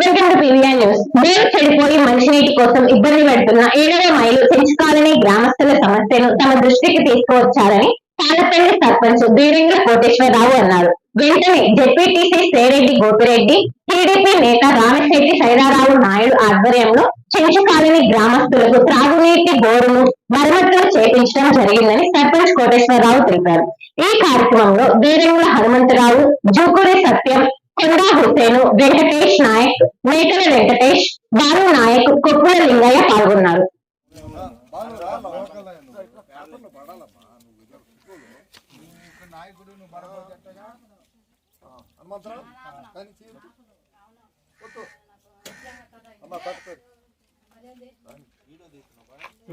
Welcome to PVR news. నీరు చెడిపోయి మంచినీటి కోసం ఇబ్బంది పడుతున్న 7వ మైలు చెంచు కాలనీ గ్రామస్తుల సమస్యను తమ దృష్టికి తీసుకువచ్చారని తాళపల్లి సర్పంచ్ బీరింగ్ల కోటేశ్వరరావు అన్నారు. వెంటనే జెడ్పీటీసీ సేరెడ్డి గోపిరెడ్డి, టీడీపీ నేత రామశెట్టి సైదారావు నాయుడు ఆధ్వర్యంలో చెంచు కాలనీ గ్రామస్తులకు త్రాగునీటి బోరును మరమ్మతులు చేపించడం జరిగిందని సర్పంచ్ కోటేశ్వరరావు తెలిపారు. ఈ కార్యక్రమంలో బీరింగ్ల హనుమంతరావు, జూకూరి సత్యం, కొండా హుసేను, వెంకటేష్ నాయక్, మేకల వెంకటేష్, బాలు నాయక్, కొప్పుల లింగయ్య పాల్గొన్నారు.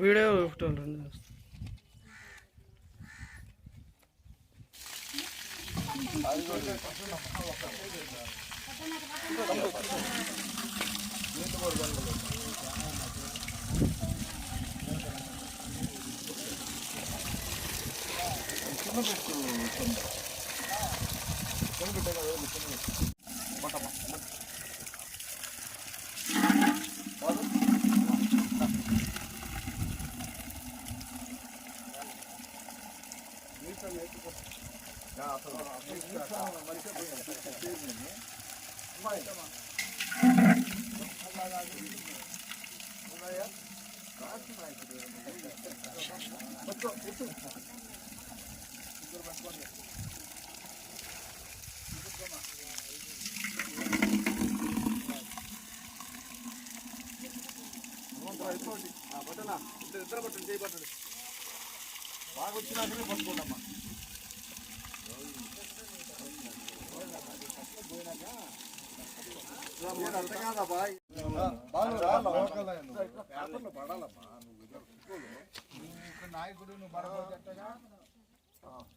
వీడియో ఇద్దరు పట్టండి, చేయబట్టండి బాగా వచ్చినాకనే పట్టుకోండమ్మా. అర్థం కాదా బాయ్ నాయకుడు నువ్వు బడబట్టగా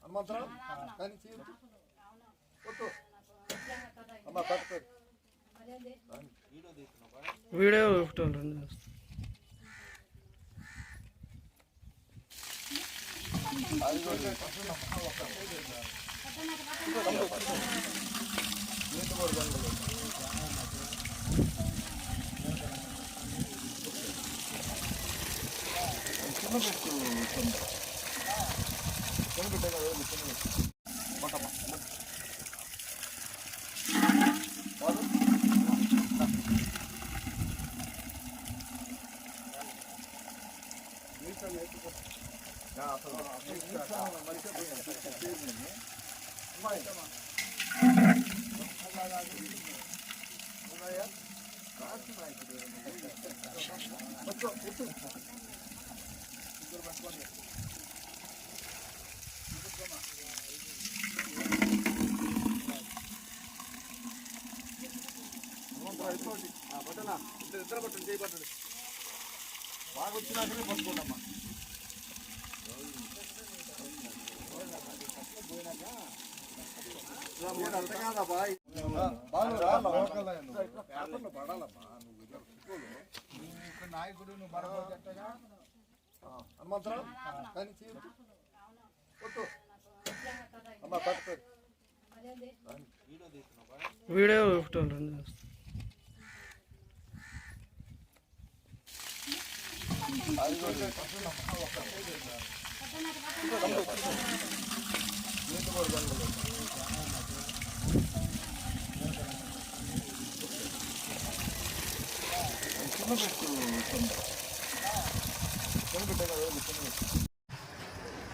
హనుమంతరావు కానీ వీడియో ఇద్దరు పట్టండి, చేయబట్టండి బాగా వచ్చినాకనే పట్టుకోండమ్మా. అర్థం కాదా బాయ్ నాయకుడు నువ్వు బడబట్టగా హనుమంతరావు కానీ video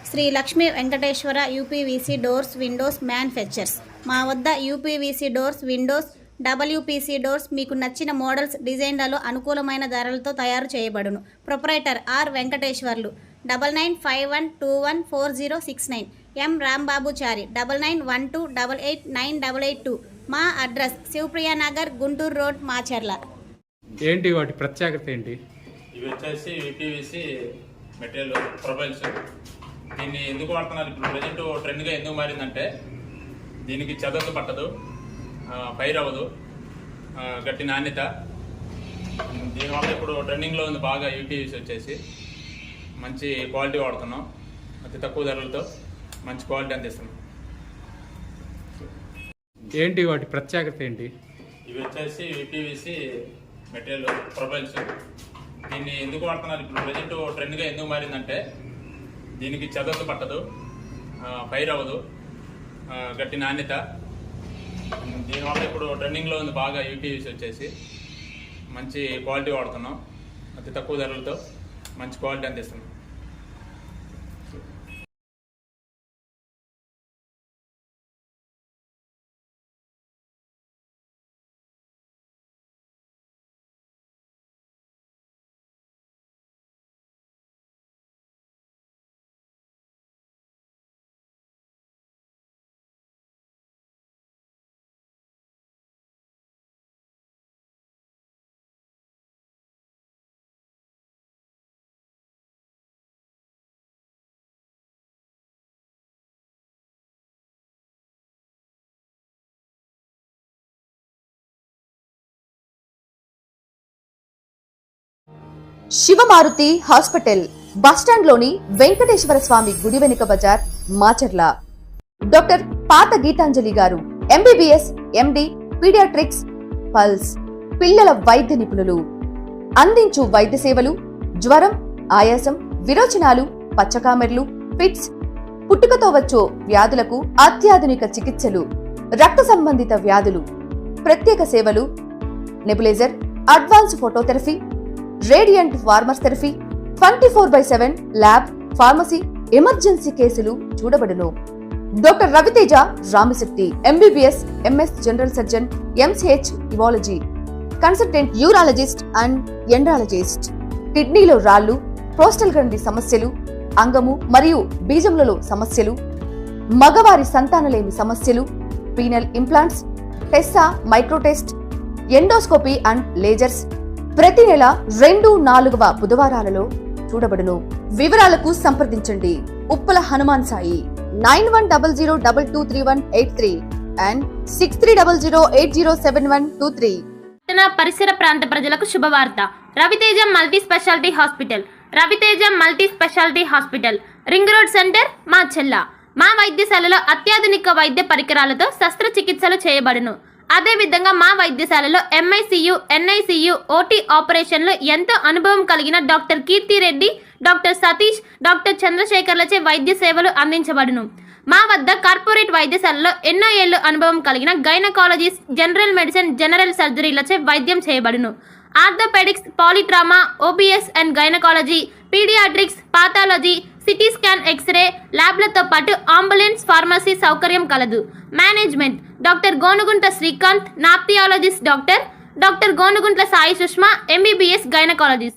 Sri Lakshmi Venkateswara UPVC doors windows manufacturers. మా వద్ద UPVC doors, windows, WPC doors మీకు నచ్చిన మోడల్స్, డిజైన్లలో అనుకూలమైన ధరలతో తయారు చేయబడును. Proprietor R Venkateswarlu. 9951214069. M Rambabuchari. 9912889882. మా అడ్రస్ శివప్రియనగర్, గుంటూరు రోడ్, మాచర్ల. ఏంటి వాటి ప్రత్యేకత ఏంటి? ఇవి వచ్చేసి యూపీవీసీ మెటీరియల్ ప్రొఫైల్స్. దీన్ని ఎందుకు వాడుతున్నారు ఇప్పుడు ప్రజెంట్ ట్రెండ్గా ఎందుకు మారిందంటే దీనికి చెదలు పట్టదు, ఫైర్ అవ్వదు, గట్టి నాణ్యత. దీనివల్ల ఇప్పుడు ట్రెండింగ్లో ఉంది బాగా యూపీవీసీ వచ్చేసి. మంచి క్వాలిటీ వాడుతున్నాం, అతి తక్కువ ధరలతో మంచి క్వాలిటీ అందిస్తున్నాం. ఏంటి వాటి ప్రత్యేకత ఏంటి? ఇవి వచ్చేసి యూపీవీసీ మెటీరియల్ ప్రొఫైల్స్. దీన్ని ఎందుకు వాడుతున్నారు ఇప్పుడు ప్రజెంట్ ట్రెండ్గా ఎందుకు మారిందంటే దీనికి చదవత పట్టదు, ఫైర్ అవ్వదు, గట్టి నాణ్యత. దీనివల్ల ఇప్పుడు ట్రెండింగ్లో ఉంది బాగా యూపీవీసీ వచ్చేసి. మంచి క్వాలిటీ వాడుతున్నాం, అతి తక్కువ ధరలతో మంచి క్వాలిటీ అందిస్తున్నాం. శివమారుతి హాస్పిటల్ బస్టాండ్లోని వెంకటేశ్వర స్వామి గుడి వెనుక బజార్, మాచర్ల. డాక్టర్ పాత గీతాంజలి గారు ఎంబీబీఎస్, ఎండి, పీడియాట్రిక్స్, పల్స్, పిల్లల వైద్య నిపుణులు. అందించు వైద్య సేవలు జ్వరం, ఆయాసం, విరోచనాలు, పచ్చకామెర్లు, ఫిట్స్, పుట్టుకతో వచ్చే వ్యాధులకు అత్యాధునిక చికిత్సలు, రక్త సంబంధిత వ్యాధులు, ప్రత్యేక సేవలు, nebuliser, advance phototherapy, radiant warmer therapy, 24/7 lab, pharmacy, emergency కేసులు చూడబడును. Doctor Raviteja Ramisetti MBBS, MS general surgeon, MCh ఇవాలజీ, కన్సల్టెంట్ యూరాలజిస్ట్ అండ్ ఎండ్రాలజిస్ట్. కిడ్నీలో రాళ్లు, ప్రోస్టల్ గ్రంథి సమస్యలు, అంగము మరియు బీజములలో సమస్యలు, మగవారి సంతానలేమి సమస్యలు, penile implants, TESA, micro TESE, endoscopy and lasers ప్రతి నెల 2, 4వ బుధవారాలలో చూడబడును. వివరాలకు సంప్రదించండి. ఉప్పల హనుమాన్ సాయి 9100223183 అండ్ 6300807123. పరిసర ప్రాంత ప్రజలకు శుభవార్త. Raviteja multi speciality hospital. Raviteja multi speciality hospital, ring road centre, Macherla. మా వైద్యశాలలో అత్యాధునిక వైద్య పరికరాలతో శస్త్రచికిత్సలు చేయబడును. అదేవిధంగా మా వైద్యశాలలో ఎంఐసియు, ఎన్ఐసియు, ఓటీ ఆపరేషన్లు ఎంతో అనుభవం కలిగిన doctor Keerthi Reddy, doctor Satish, doctor చంద్రశేఖర్లచే వైద్య సేవలు అందించబడును. మా వద్ద కార్పొరేట్ వైద్యశాలలో ఎన్నో ఏళ్లు అనుభవం కలిగిన గైనకాలజిస్ట్, జనరల్ మెడిసిన్, జనరల్ సర్జరీలచే వైద్యం చేయబడును. Orthopaedics, polytrauma, OBS and gynaecology, paediatrics, pathology, CT scan, X-ray ల్యాబ్లతో పాటు అంబులెన్స్, ఫార్మసీ సౌకర్యం కలదు. మేనేజ్మెంట్ డాక్టర్ గోనుగుంట శ్రీకాంత్, నాప్థియాలజిస్ట్ doctor Gonuguntla Sai Sushma, MBBS gynaecologist.